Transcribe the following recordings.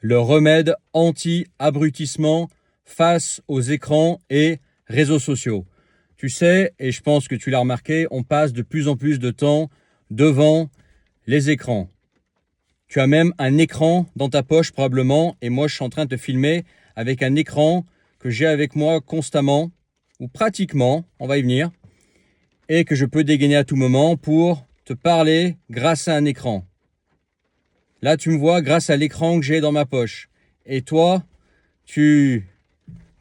le remède anti-abrutissement face aux écrans et réseaux sociaux. Tu sais, et je pense que tu l'as remarqué, on passe de plus en plus de temps devant les écrans. Tu as même un écran dans ta poche probablement, et moi je suis en train de te filmer avec un écran que j'ai avec moi constamment, ou pratiquement, on va y venir, et que je peux dégainer à tout moment pour te parler grâce à un écran. Là, tu me vois grâce à l'écran que j'ai dans ma poche. Et toi, tu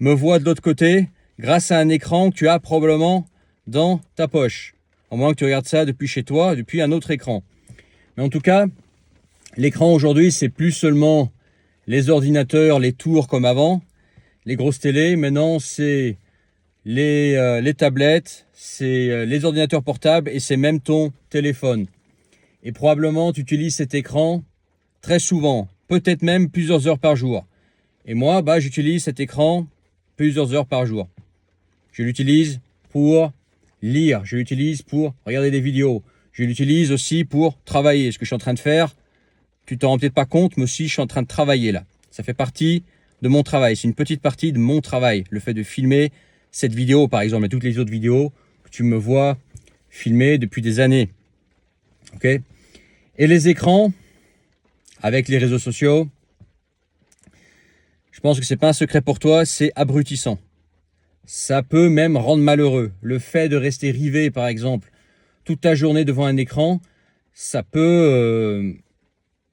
me vois de l'autre côté grâce à un écran que tu as probablement dans ta poche. À moins que tu regardes ça depuis chez toi, depuis un autre écran. Mais en tout cas, l'écran aujourd'hui, c'est plus seulement les ordinateurs, les tours comme avant, les grosses télés. Maintenant, c'est les tablettes, c'est les ordinateurs portables et c'est même ton téléphone. Et probablement, tu utilises cet écran très souvent, peut-être même plusieurs heures par jour. Et moi, j'utilise cet écran plusieurs heures par jour. Je l'utilise pour lire, je l'utilise pour regarder des vidéos, je l'utilise aussi pour travailler. Ce que je suis en train de faire, tu t'en rends peut-être pas compte, mais aussi je suis en train de travailler là. Ça fait partie de mon travail, c'est une petite partie de mon travail. Le fait de filmer cette vidéo par exemple, et toutes les autres vidéos que tu me vois filmer depuis des années. Ok ? Et les écrans, avec les réseaux sociaux, je pense que c'est pas un secret pour toi, c'est abrutissant. Ça peut même rendre malheureux. Le fait de rester rivé, par exemple, toute ta journée devant un écran, ça peut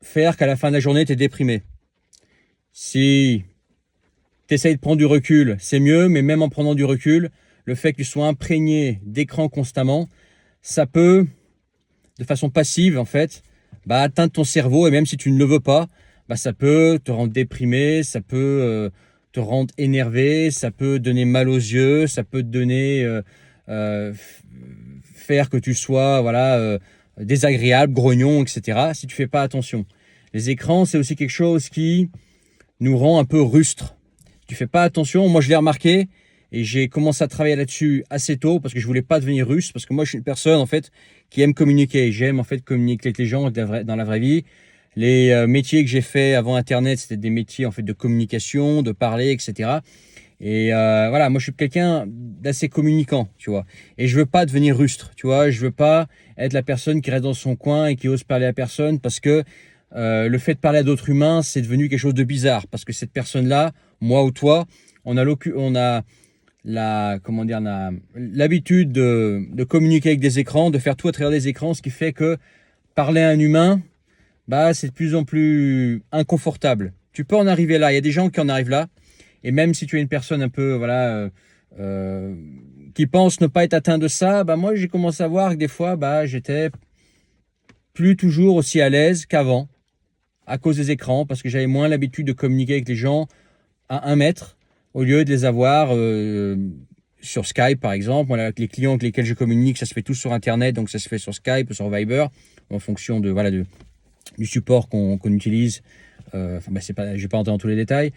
faire qu'à la fin de la journée, tu es déprimé. Si tu essayes de prendre du recul, c'est mieux, mais même en prenant du recul, le fait que tu sois imprégné d'écran constamment, ça peut, de façon passive en fait, atteindre ton cerveau, et même si tu ne le veux pas, ça peut te rendre déprimé, ça peut te rendre énervé, ça peut donner mal aux yeux, ça peut te donner faire que tu sois désagréable, grognon, etc. si tu fais pas attention. Les écrans, c'est aussi quelque chose qui nous rend un peu rustres. Si tu fais pas attention, moi je l'ai remarqué et j'ai commencé à travailler là-dessus assez tôt parce que je voulais pas devenir rustre, parce que moi je suis une personne en fait qui aime communiquer. J'aime en fait communiquer avec les gens dans la vraie vie. Les métiers que j'ai fait avant Internet, c'était des métiers en fait de communication, de parler, etc. Et moi je suis quelqu'un d'assez communicant, tu vois. Et je veux pas devenir rustre, tu vois. Je veux pas être la personne qui reste dans son coin et qui ose parler à personne, parce que le fait de parler à d'autres humains, c'est devenu quelque chose de bizarre. Parce que cette personne-là, moi ou toi, on a l'habitude de communiquer avec des écrans, de faire tout à travers des écrans, ce qui fait que parler à un humain, c'est de plus en plus inconfortable. Tu peux en arriver là, il y a des gens qui en arrivent là, et même si tu es une personne un peu qui pense ne pas être atteint de ça, moi j'ai commencé à voir que des fois j'étais plus toujours aussi à l'aise qu'avant à cause des écrans, parce que j'avais moins l'habitude de communiquer avec les gens à 1 mètre au lieu de les avoir sur Skype par exemple. Voilà, avec les clients avec lesquels je communique, ça se fait tout sur Internet, donc ça se fait sur Skype, sur Viber, en fonction du support qu'on utilise. Je ne vais pas entrer dans tous les détails.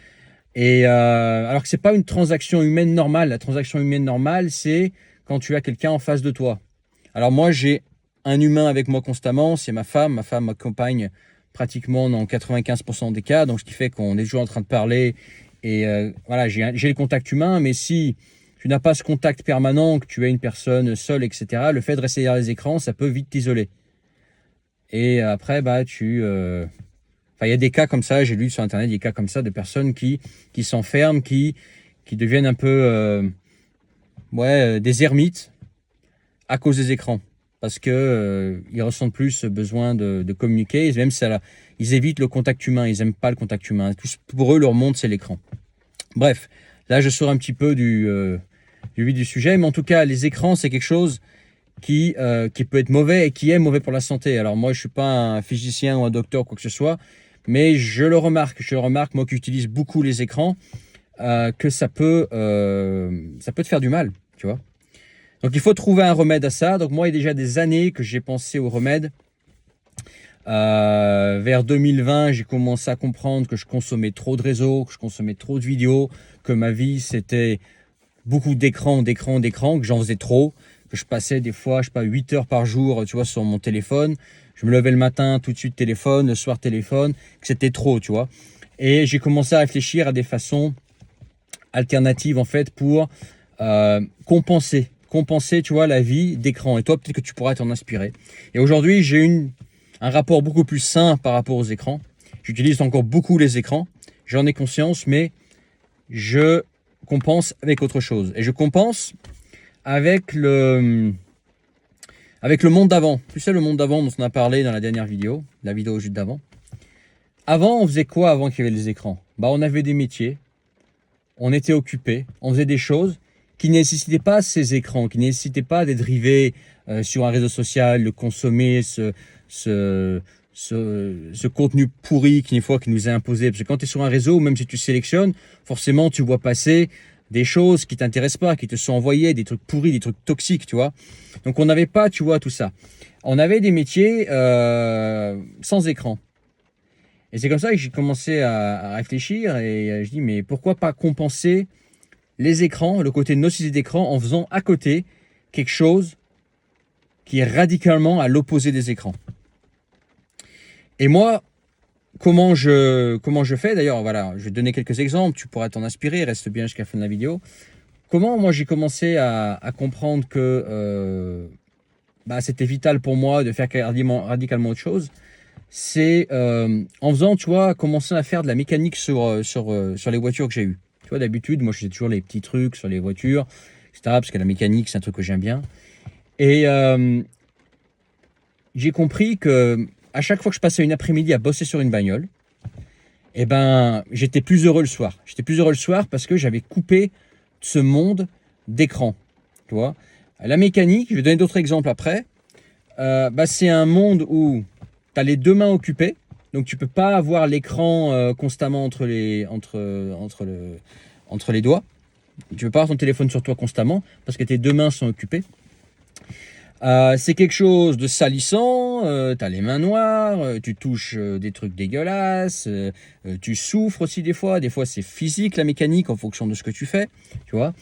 Et alors que c'est pas une transaction humaine normale. La transaction humaine normale, c'est quand tu as quelqu'un en face de toi. Alors moi, j'ai un humain avec moi constamment, c'est ma femme. Ma femme m'accompagne pratiquement dans 95% des cas, donc ce qui fait qu'on est toujours en train de parler. Et j'ai le contact humain, mais si tu n'as pas ce contact permanent, que tu es une personne seule, etc., le fait de rester derrière les écrans, ça peut vite t'isoler. Et après, il y a des cas comme ça, j'ai lu sur Internet, des cas comme ça de personnes qui s'enferment, qui deviennent un peu des ermites à cause des écrans. Parce que ils ressentent plus besoin de communiquer, et même ils évitent le contact humain, ils n'aiment pas le contact humain. Pour eux, leur monde, c'est l'écran. Bref, là, je sors un petit peu du vif du sujet, mais en tout cas, les écrans, c'est quelque chose qui peut être mauvais et qui est mauvais pour la santé. Alors moi, je ne suis pas un physicien ou un docteur, quoi que ce soit, mais je le remarque, moi qui utilise beaucoup les écrans, que ça peut te faire du mal, tu vois. Donc il faut trouver un remède à ça. Donc moi, il y a déjà des années que j'ai pensé au remède. Vers 2020, j'ai commencé à comprendre que je consommais trop de réseaux, que je consommais trop de vidéos, que ma vie c'était beaucoup d'écran, que j'en faisais trop, que je passais des fois, 8 heures par jour, tu vois, sur mon téléphone. Je me levais le matin, tout de suite téléphone, le soir téléphone, que c'était trop, tu vois. Et j'ai commencé à réfléchir à des façons alternatives en fait pour compenser, tu vois, la vie d'écran. Et toi, peut-être que tu pourras t'en inspirer. Et aujourd'hui, j'ai un rapport beaucoup plus sain par rapport aux écrans. J'utilise encore beaucoup les écrans, j'en ai conscience, mais je compense avec autre chose. Et je compense avec le monde d'avant. Tu sais, le monde d'avant dont on a parlé dans la dernière vidéo, la vidéo juste d'avant. Avant, on faisait quoi avant qu'il y avait les écrans? On avait des métiers, on était occupé, on faisait des choses qui ne nécessitaient pas ces écrans, qui ne nécessitaient pas d'être rivés sur un réseau social, de consommer ce contenu pourri qui nous est imposé. Parce que quand tu es sur un réseau, même si tu sélectionnes, forcément tu vois passer des choses qui ne t'intéressent pas, qui te sont envoyées, des trucs pourris, des trucs toxiques, tu vois. Donc on n'avait pas, tu vois, tout ça. On avait des métiers sans écran. Et c'est comme ça que j'ai commencé à réfléchir et je dis mais pourquoi pas compenser les écrans, le côté nocivité d'écran en faisant à côté quelque chose qui est radicalement à l'opposé des écrans. Et moi, comment je fais d'ailleurs, voilà, je vais te donner quelques exemples, tu pourras t'en inspirer, reste bien jusqu'à la fin de la vidéo. Comment moi j'ai commencé à comprendre que c'était vital pour moi de faire radicalement autre chose. C'est en faisant, tu vois, commencer à faire de la mécanique sur les voitures que j'ai eues. Tu vois, d'habitude, moi, je fais toujours les petits trucs sur les voitures, etc. Parce que la mécanique, c'est un truc que j'aime bien. Et j'ai compris que à chaque fois que je passais une après-midi à bosser sur une bagnole, j'étais plus heureux le soir. J'étais plus heureux le soir parce que j'avais coupé ce monde d'écran. Tu vois, la mécanique, je vais donner d'autres exemples après. C'est un monde où tu as les deux mains occupées, donc tu peux pas avoir l'écran constamment entre les doigts. Tu peux pas avoir ton téléphone sur toi constamment parce que tes deux mains sont occupées. C'est quelque chose de salissant, tu as les mains noires, tu touches des trucs dégueulasses, tu souffres aussi des fois c'est physique la mécanique en fonction de ce que tu fais, tu vois.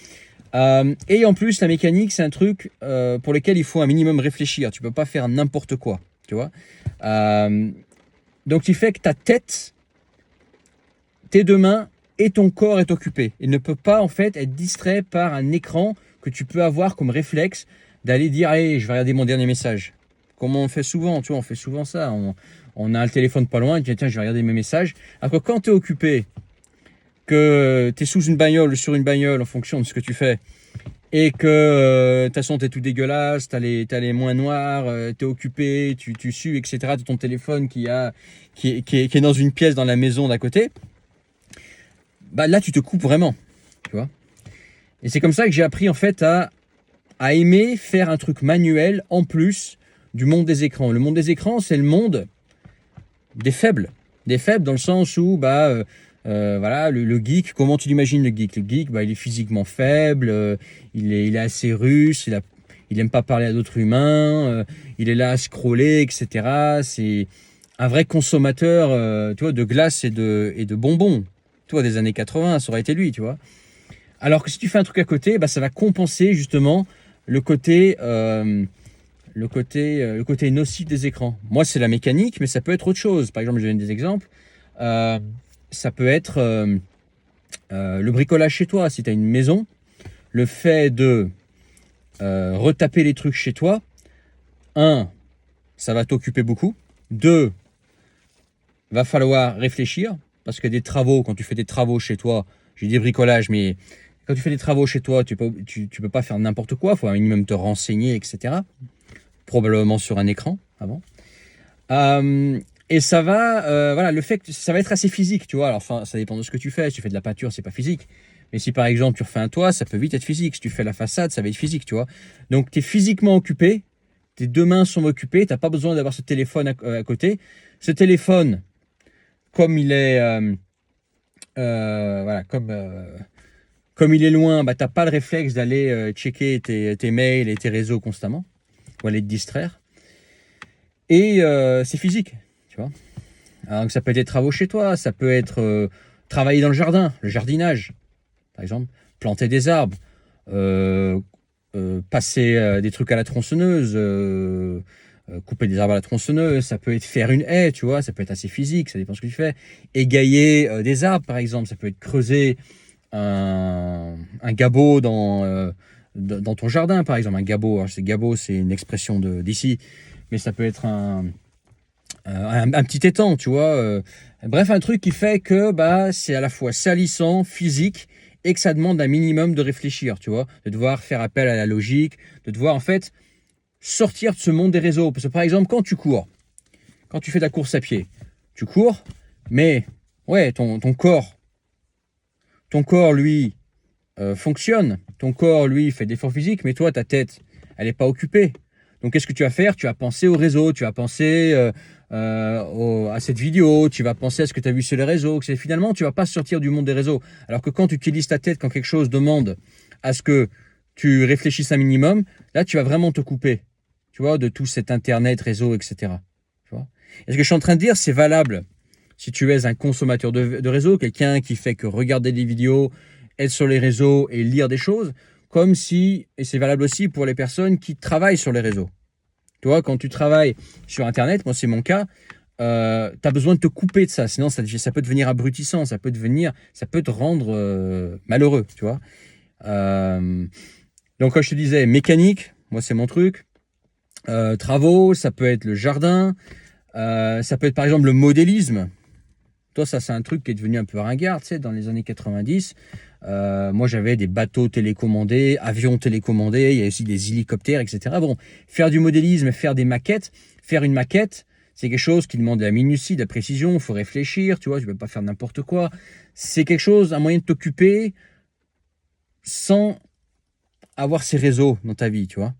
Et en plus la mécanique c'est un truc pour lequel il faut un minimum réfléchir, tu peux pas faire n'importe quoi, tu vois. Donc, il fait que ta tête, tes deux mains et ton corps est occupé. Il ne peut pas, en fait, être distrait par un écran que tu peux avoir comme réflexe d'aller dire « Allez, je vais regarder mon dernier message ». Comme on fait souvent, tu vois, on fait souvent ça. On a le téléphone pas loin, et tu dis « Tiens, je vais regarder mes messages ». Alors que quand tu es occupé, que tu es sous une bagnole, sur une bagnole, en fonction de ce que tu fais, et que de toute façon t'es tout dégueulasse, t'as les moins noirs, t'es occupé, tu sues, etc. T'as ton téléphone qui est dans une pièce dans la maison d'à côté. Là tu te coupes vraiment, tu vois. Et c'est comme ça que j'ai appris en fait à aimer faire un truc manuel en plus du monde des écrans. Le monde des écrans, c'est le monde des faibles dans le sens où voilà, le geek, comment tu l'imagines le geek? Le geek, il est physiquement faible, il est assez russe, il aime pas parler à d'autres humains, il est là à scroller, etc. C'est un vrai consommateur tu vois, de glace et de bonbons. Tu vois, des années 80, ça aurait été lui, tu vois. Alors que si tu fais un truc à côté, ça va compenser justement le côté nocif des écrans. Moi, c'est la mécanique, mais ça peut être autre chose. Par exemple, je donne des exemples. Ça peut être le bricolage chez toi. Si tu as une maison, le fait de retaper les trucs chez toi, ça va t'occuper beaucoup. 2, va falloir réfléchir, parce que des travaux, quand tu fais des travaux chez toi, j'ai dit bricolage, mais quand tu fais des travaux chez toi, tu peux pas faire n'importe quoi, il faut un minimum te renseigner, etc. Probablement sur un écran avant. Et ça va, voilà, le fait que ça va être assez physique, tu vois. Alors, ça dépend de ce que tu fais. Si tu fais de la peinture, c'est pas physique. Mais si par exemple tu refais un toit, ça peut vite être physique. Si tu fais la façade, ça va être physique, tu vois. Donc, tu es physiquement occupé, tes deux mains sont occupées, tu n'as pas besoin d'avoir ce téléphone à côté. Ce téléphone, comme il est, voilà, comme il est loin, tu n'as pas le réflexe d'aller checker tes mails et tes réseaux constamment, ou aller te distraire. Et c'est physique, tu vois. Alors, ça peut être des travaux chez toi, ça peut être travailler dans le jardin, le jardinage, par exemple, planter des arbres, passer des trucs à la tronçonneuse, couper des arbres à la tronçonneuse, ça peut être faire une haie, tu vois, ça peut être assez physique, ça dépend ce que tu fais. Égailler des arbres, par exemple, ça peut être creuser un gabot dans ton jardin, par exemple. Un gabot, alors, gabot, c'est une expression d'ici, mais ça peut être un petit étang, tu vois. Bref, un truc qui fait que bah, c'est à la fois salissant, physique, et que ça demande un minimum de réfléchir, tu vois, de devoir faire appel à la logique, de devoir en fait sortir de ce monde des réseaux. Parce que par exemple, quand tu cours, quand tu fais de la course à pied, tu cours, mais ouais, ton corps, lui, fonctionne. Ton corps, lui, fait de l'effort physique, mais toi, ta tête, elle n'est pas occupée. Donc, qu'est-ce que tu vas faire? Tu vas penser au réseau, tu vas penser à cette vidéo, tu vas penser à ce que tu as vu sur les réseaux. Finalement, tu ne vas pas sortir du monde des réseaux. Alors que quand tu utilises ta tête, quand quelque chose demande à ce que tu réfléchisses un minimum, là, tu vas vraiment te couper, tu vois, de tout cet Internet, réseau, etc. Tu vois. Et ce que je suis en train de dire, c'est valable si tu es un consommateur de réseau, quelqu'un qui fait que regarder des vidéos, être sur les réseaux et lire des choses, comme si, et c'est valable aussi pour les personnes qui travaillent sur les réseaux. Tu vois, quand tu travailles sur Internet, moi c'est mon cas, tu as besoin de te couper de ça, sinon ça peut devenir abrutissant, ça peut te rendre malheureux, tu vois. Donc comme je te disais, mécanique, moi c'est mon truc. Travaux, ça peut être le jardin, ça peut être par exemple le modélisme. Toi, ça, c'est un truc qui est devenu un peu ringard, tu sais, dans les années 90. Moi, j'avais des bateaux télécommandés, avions télécommandés, il y a aussi des hélicoptères, etc. Bon, faire du modélisme, faire des maquettes, faire une maquette, c'est quelque chose qui demande de la minutie, de la précision, il faut réfléchir, tu vois, tu ne peux pas faire n'importe quoi. C'est quelque chose, un moyen de t'occuper sans avoir ces réseaux dans ta vie, tu vois.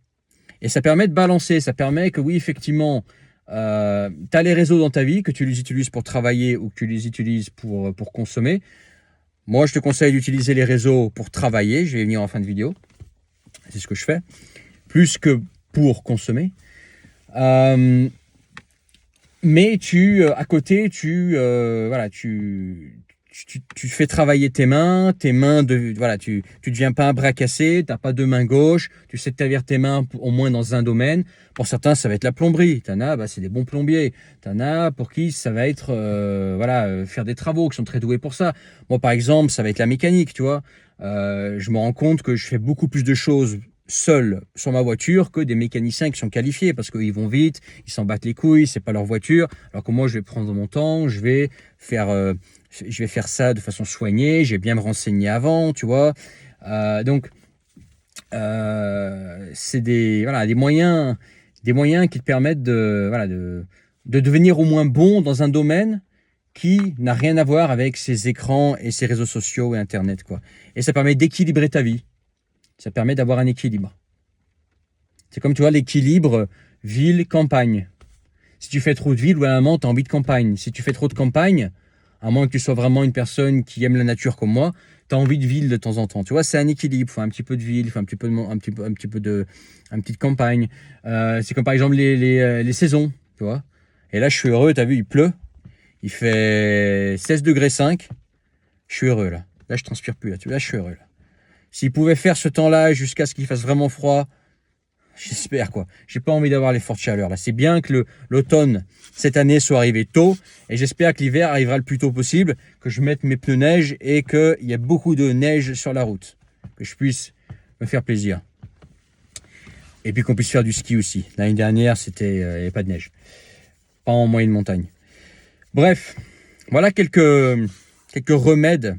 Et ça permet de balancer, ça permet que oui, effectivement, tu as les réseaux dans ta vie, que tu les utilises pour travailler ou que tu les utilises pour consommer. Moi, je te conseille d'utiliser les réseaux pour travailler. Je vais y venir en fin de vidéo. C'est ce que je fais. Plus que pour consommer. Mais à côté, tu fais travailler tes mains voilà, tu deviens pas un bras cassé, tu n'as pas deux mains gauches, tu sais te servir tes mains au moins dans un domaine. Pour certains, ça va être la plomberie. T'en as, c'est des bons plombiers. T'en as pour qui ça va être faire des travaux, qui sont très doués pour ça. Moi, par exemple, ça va être la mécanique, tu vois. Je me rends compte que je fais beaucoup plus de choses seul sur ma voiture que des mécaniciens qui sont qualifiés parce qu'ils vont vite, ils s'en battent les couilles, c'est pas leur voiture. Alors que moi, je vais prendre mon temps, je vais faire ça de façon soignée, je vais bien me renseigner avant, tu vois. C'est des moyens qui te permettent de devenir au moins bon dans un domaine qui n'a rien à voir avec ces écrans et ces réseaux sociaux et Internet, quoi. Et ça permet d'équilibrer ta vie. Ça permet d'avoir un équilibre. C'est comme, tu vois, l'équilibre ville-campagne. Si tu fais trop de ville, ou à un moment, tu as envie de campagne. Si tu fais trop de campagne, à moins que tu sois vraiment une personne qui aime la nature comme moi, tu as envie de ville de temps en temps. Tu vois, c'est un équilibre. Il faut un petit peu de ville, il faut un petit peu de campagne. C'est comme par exemple les saisons, tu vois. Et là, je suis heureux, tu as vu, il pleut. Il fait 16 degrés 5. Je suis heureux, là. Là, je transpire plus, là. Là, je suis heureux, là. S'il pouvait faire ce temps-là jusqu'à ce qu'il fasse vraiment froid, j'espère, quoi. J'ai pas envie d'avoir les fortes chaleurs, là. C'est bien que l'automne, cette année, soit arrivé tôt. Et j'espère que l'hiver arrivera le plus tôt possible, que je mette mes pneus neige et qu'il y ait beaucoup de neige sur la route. Que je puisse me faire plaisir. Et puis qu'on puisse faire du ski aussi. L'année dernière, il n'y avait pas de neige. Pas en moyenne montagne. Bref, voilà quelques remèdes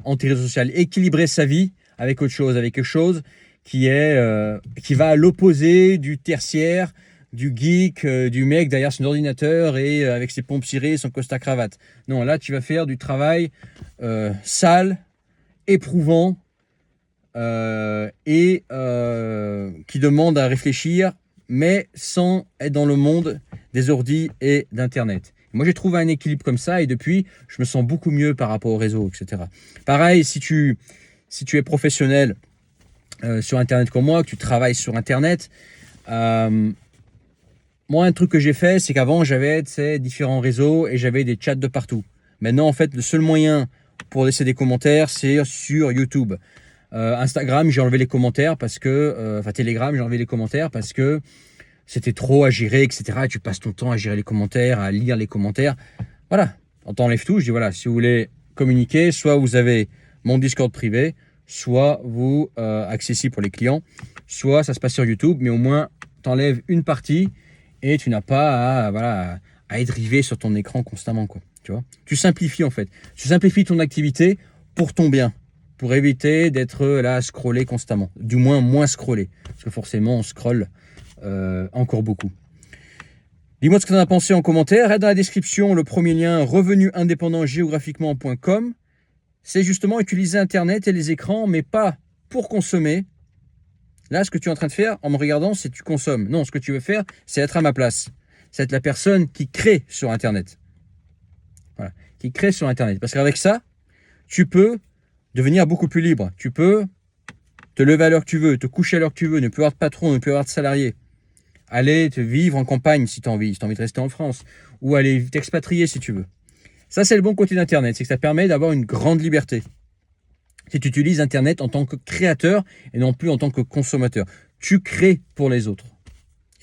anti-réseau social. Équilibrer sa vie avec autre chose, avec quelque chose qui va à l'opposé du tertiaire, du geek, du mec derrière son ordinateur et avec ses pompes cirées, son costard cravate. Non, là tu vas faire du travail sale, éprouvant et qui demande à réfléchir, mais sans être dans le monde des ordis et d'Internet. Moi, j'ai trouvé un équilibre comme ça et depuis, je me sens beaucoup mieux par rapport au réseau, etc. Pareil, si tu es professionnel sur Internet comme moi, que tu travailles sur Internet, moi, un truc que j'ai fait, c'est qu'avant, j'avais différents réseaux et j'avais des chats de partout. Maintenant, en fait, le seul moyen pour laisser des commentaires, c'est sur YouTube. Instagram, j'ai enlevé les commentaires parce que... Telegram, j'ai enlevé les commentaires parce que c'était trop à gérer, etc. Et tu passes ton temps à gérer les commentaires, à lire les commentaires. Voilà, on t'enlève tout. Je dis voilà, si vous voulez communiquer, soit vous avez mon Discord privé, soit vous accessible pour les clients, soit ça se passe sur YouTube, mais au moins t'enlèves une partie et tu n'as pas voilà, à être rivé sur ton écran constamment, quoi. Tu vois, tu simplifies en fait. Tu simplifies ton activité pour ton bien, pour éviter d'être là à scroller constamment. Du moins scroller, parce que forcément on scrolle encore beaucoup. Dis-moi ce que tu en as pensé en commentaire. Reste dans la description le premier lien revenuindépendantgéographiquement.com. C'est justement utiliser Internet et les écrans, mais pas pour consommer. Là, ce que tu es en train de faire en me regardant, c'est que tu consommes. Non, ce que tu veux faire, c'est être à ma place. C'est être la personne qui crée sur Internet. Voilà, qui crée sur Internet. Parce qu'avec ça, tu peux devenir beaucoup plus libre. Tu peux te lever à l'heure que tu veux, te coucher à l'heure que tu veux, ne plus avoir de patron, ne plus avoir de salarié. Aller te vivre en campagne si tu as envie de rester en France, ou aller t'expatrier si tu veux. Ça, c'est le bon côté d'Internet, c'est que ça permet d'avoir une grande liberté. Si tu utilises Internet en tant que créateur et non plus en tant que consommateur. Tu crées pour les autres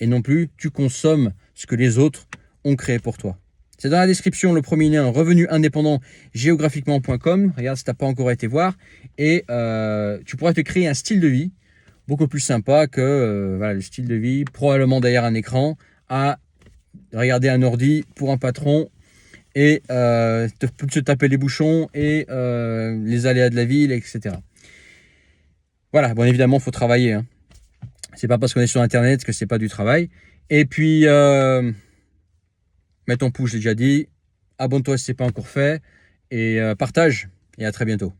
et non plus tu consommes ce que les autres ont créé pour toi. C'est dans la description le premier lien revenuindépendantgéographiquement.com. Regarde si tu n'as pas encore été voir. Et tu pourras te créer un style de vie beaucoup plus sympa que voilà, le style de vie, probablement derrière un écran, à regarder un ordi pour un patron et se taper les bouchons et les aléas de la ville, etc. Voilà, bon évidemment, il faut travailler. Hein. C'est pas parce qu'on est sur Internet que c'est pas du travail. Et puis, mets ton pouce, j'ai déjà dit. Abonne-toi si ce n'est pas encore fait. Et partage. Et à très bientôt.